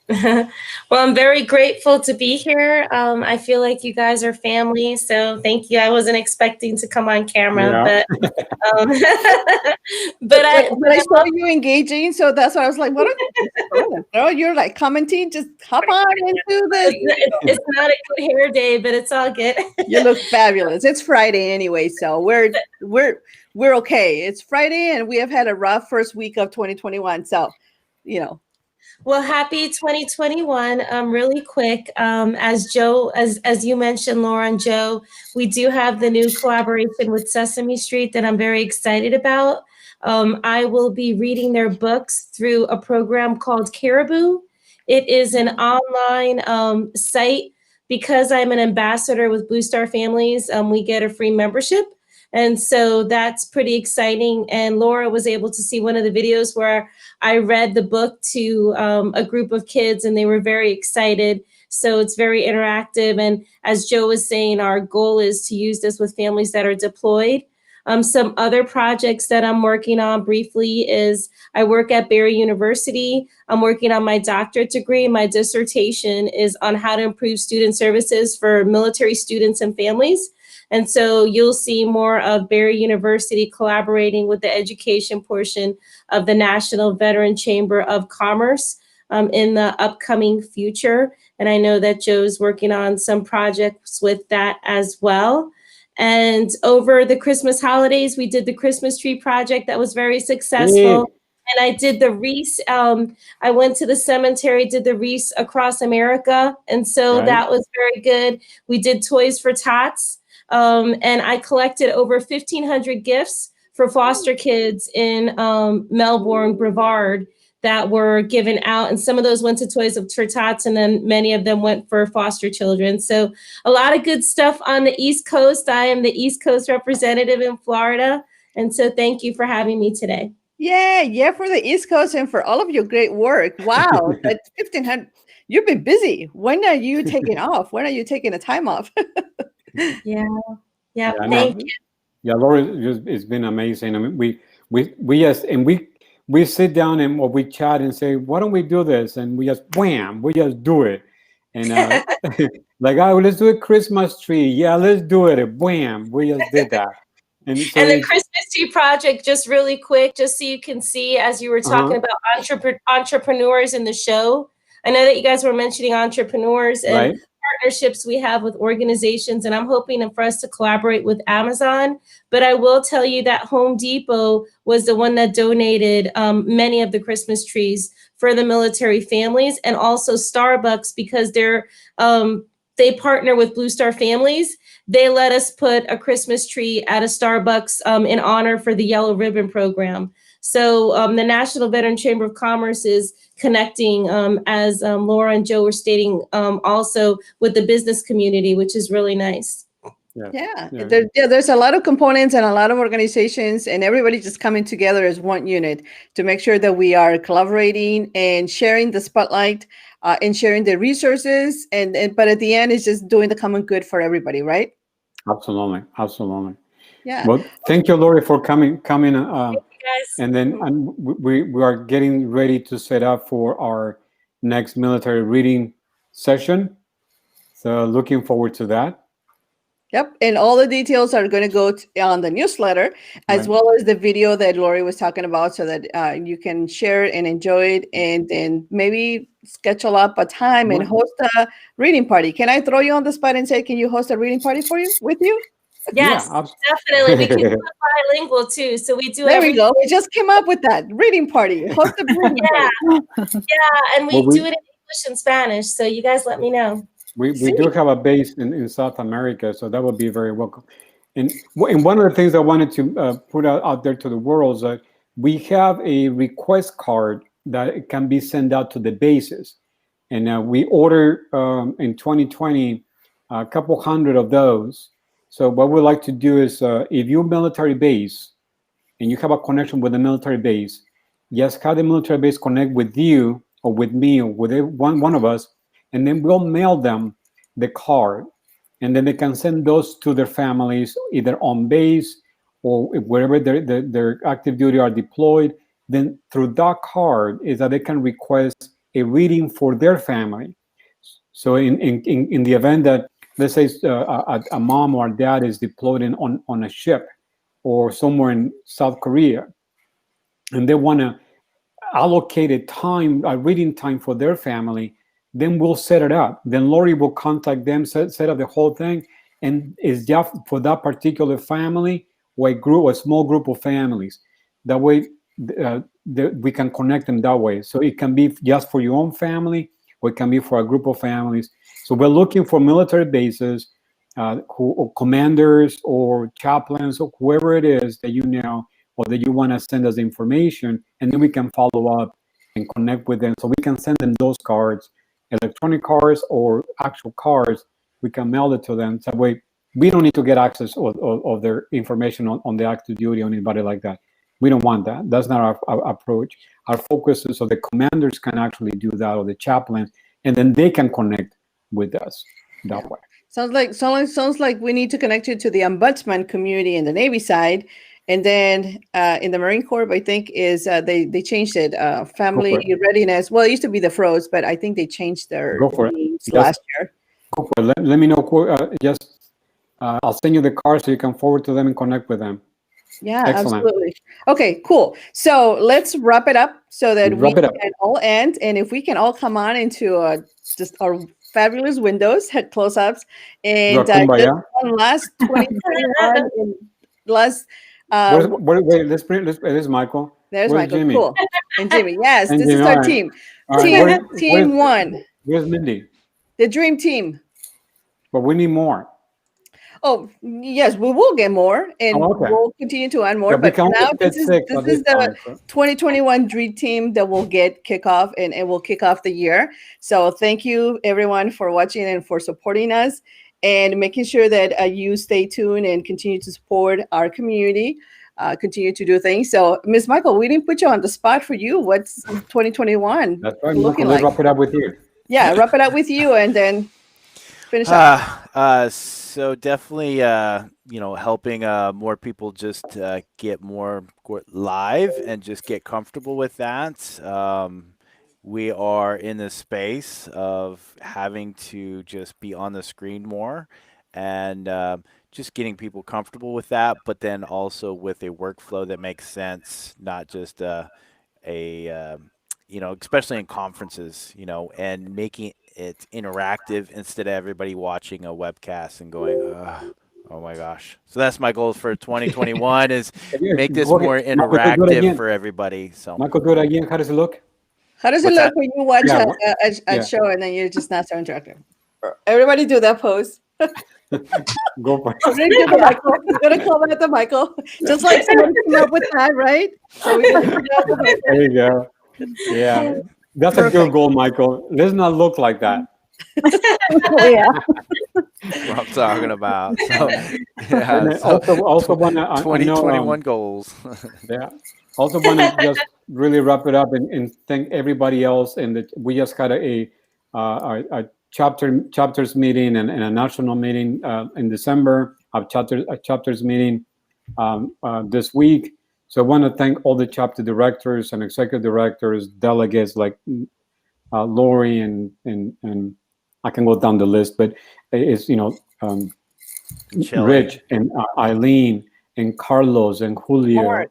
Well, I'm very grateful to be here. I feel like you guys are family, so thank you. I wasn't expecting to come on camera, but but I saw you engaging, so that's why I was like, "What are you?" You're like commenting. Just hop on into this. It's not a good hair day, but it's all good. You look fabulous. It's Friday anyway, so we're okay. It's Friday, and we have had a rough first week of 2021. So, Well, happy 2021. Really quick, as you mentioned, Laura and Joe, we do have the new collaboration with Sesame Street that I'm very excited about. I will be reading their books through a program called Caribou. It is an online site. Because I'm an ambassador with Blue Star Families, we get a free membership. And so that's pretty exciting. And Laura was able to see one of the videos where I read the book to a group of kids, and they were very excited. So it's very interactive. And as Joe was saying, our goal is to use this with families that are deployed. Some other projects that I'm working on briefly is I work at Barry University. I'm working on my doctorate degree. My dissertation is on how to improve student services for military students and families. And so you'll see more of Barry University collaborating with the education portion of the National Veteran Chamber of Commerce in the upcoming future. And I know that Joe's working on some projects with that as well. And over the Christmas holidays, we did the Christmas tree project that was very successful. And I did the wreath. I went to the cemetery, did the wreath across America. And so that was very good. We did Toys for Tots. And I collected over 1,500 gifts for foster kids in Melbourne, Brevard, that were given out. And some of those went to Toys for Tots, and then many of them went for foster children. So a lot of good stuff on the East Coast. I am the East Coast representative in Florida. And so thank you for having me today. Yeah, for the East Coast and for all of your great work. Wow, that's 1,500. You've been busy. When are you taking off? When are you taking the time off? Yeah, thank you. Yeah, Laura, it's been amazing. I mean, we sit down and we chat and say, why don't we do this? And we just do it. And let's do a Christmas tree. Yeah, let's do it. Wham, we just did that. And the Christmas tree project, just really quick, just so you can see, as you were talking about entrepreneurs in the show. I know that you guys were mentioning entrepreneurs and partnerships we have with organizations, and I'm hoping for us to collaborate with Amazon. But I will tell you that Home Depot was the one that donated many of the Christmas trees for the military families, and also Starbucks, because they partner with Blue Star Families. They let us put a Christmas tree at a Starbucks in honor for the Yellow Ribbon program. So the National Veteran Chamber of Commerce is connecting, as Laura and Joe were stating, also with the business community, which is really nice. There's a lot of components and a lot of organizations, and everybody just coming together as one unit to make sure that we are collaborating and sharing the spotlight and sharing the resources. But at the end, it's just doing the common good for everybody, right? Absolutely. Yeah. Well, thank you, Lori, for coming. Thank you, guys. And then we are getting ready to set up for our next military reading session. So looking forward to that. Yep. And all the details are going to go on the newsletter, as well as the video that Lori was talking about, so that you can share it and enjoy it, and then maybe schedule up a time and host a reading party. Can I throw you on the spot and say, can you host a reading party with you? Yes, definitely. We can do it bilingual too. So we do. There we go. We just came up with that reading party. Host a reading party. And we do it in English and Spanish. So you guys let me know. We do have a base in South America, so that would be very welcome. And one of the things I wanted to put out there to the world is that we have a request card that can be sent out to the bases. And we ordered in 2020 a couple hundred of those. So what we like to do is, if you're military base and you have a connection with the military base, just have the military base connect with you or with me or with one of us, and then we'll mail them the card. and then they can send those to their families, either on base or wherever their active duty are deployed. Then through that card is that they can request a reading for their family. So in the event that, let's say, a mom or a dad is deployed on a ship or somewhere in South Korea, and they want to allocate a reading time for their family, then we'll set it up. Then Lori will contact them, set up the whole thing, and it's just for that particular family or a small group of families. That way, we can connect them that way. So it can be just for your own family, or it can be for a group of families. So we're looking for military bases, or commanders or chaplains or whoever it is that you know or that you want to send us information, and then we can follow up and connect with them. So we can send them those cards, electronic cards or actual cards. We can mail it to them. So we don't need to get access of their information on the active duty or anybody like that. We don't want that. That's not our approach. Our focus is so the commanders can actually do that, or the chaplains, and then they can connect with us that way. Sounds like we need to connect you to the ombudsman community in the Navy side, and then in the Marine Corps, I think is they changed it. Family readiness. Well, it used to be the FROs, but I think they changed their names last year. Go for it. Let me know. I'll send you the card so you can forward to them and connect with them. Yeah, excellent. Absolutely. Okay, cool. So let's wrap it up so that we can all end, and if we can all come on into just our fabulous windows, head close-ups, and just one last 2021 last. Wait, let's there's Michael. There's Where's Michael. Jimmy? Cool. And Jimmy. Yes, and this Jimmy, is our team. Team one. Where's Mindy? The dream team. But we need more. Oh, yes, we will get more, and we'll continue to add more. But now this is the 2021 Dream Team that will get kickoff, and it will kick off the year. So thank you, everyone, for watching and for supporting us, and making sure that you stay tuned and continue to support our community, continue to do things. So, Ms. Michael, we didn't put you on the spot for you. What's 2021 That's right, looking like? Let's wrap it up with you. Yeah, wrap it up with you, and then finish up. So definitely, helping more people just get more live and just get comfortable with that. We are in this space of having to just be on the screen more and just getting people comfortable with that, but then also with a workflow that makes sense, not just especially in conferences, and making it interactive instead of everybody watching a webcast and going, oh my gosh. So that's my goal for 2021 is make this more interactive for everybody. So Michael, do it again. How does it look? How does it look when you watch a show and then you're just not so interactive? Everybody do that pose. Go for it. We're going to call that the Michael. Just like somebody came up with that, right? So there you go. Yeah. That's a good goal, Michael. Let's not look like that. Yeah. What I'm talking about. So, also want to 2021 goals. Yeah. Also want to just really wrap it up and thank everybody else. And we just had a chapters meeting and a national meeting in December. A chapters meeting this week. So I want to thank all the chapter directors and executive directors, delegates like Lori and I can go down the list, but it's Rich and Eileen and Carlos and Julio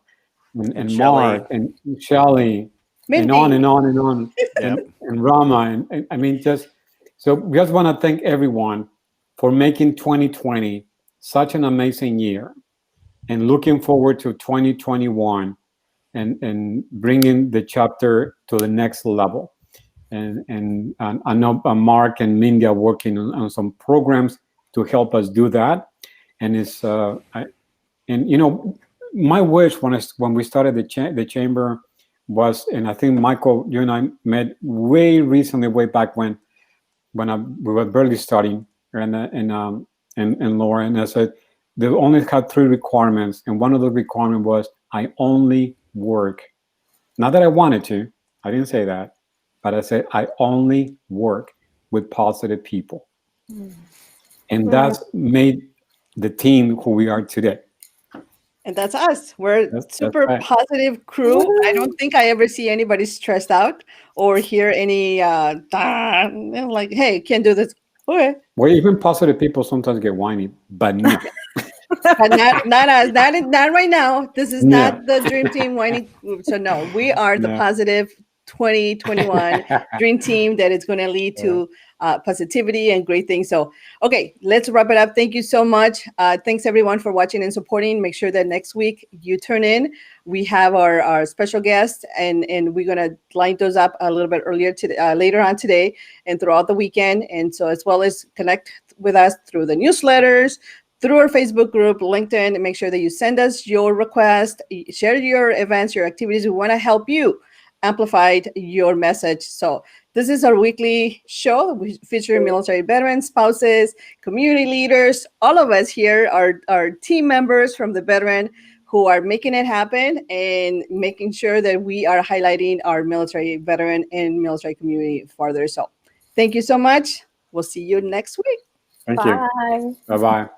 and Mark and Shelly and on and on and on and Rama and I mean so we just want to thank everyone for making 2020 such an amazing year. And looking forward to 2021 and bringing the chapter to the next level. And I know Mark and Mindy are working on some programs to help us do that. And it's my wish when we started the chamber was, and I think Michael, you and I met way back when we were barely starting, and Laura, and I said, they only had 3 requirements, and one of the requirements was I only work. Not that I wanted to, I didn't say that, but I said I only work with positive people. And that's made the team who we are today. And that's us. We're That's super right. positive crew. I don't think I ever see anybody stressed out or hear any like, hey, can't do this. Okay. Well, even positive people sometimes get whiny, but no. But not us. Not right now. This is Yeah. not the dream team whining group. So no, we are the Yeah. positive 2021 dream team that is going to lead to positivity and great things. So, okay, let's wrap it up. Thank you so much. Thanks everyone for watching and supporting. Make sure that next week you turn in. We have our special guest, and we're going to line those up a little bit earlier today, later on today and throughout the weekend. And so, as well as connect with us through the newsletters, through our Facebook group, LinkedIn, and make sure that you send us your request, share your events, your activities. We want to help you amplify your message. So this is our weekly show. We feature military veterans, spouses, community leaders. All of us here are team members from the veteran who are making it happen and making sure that we are highlighting our military veteran and military community further. So thank you so much. We'll see you next week. Thank Bye. you. Bye-bye.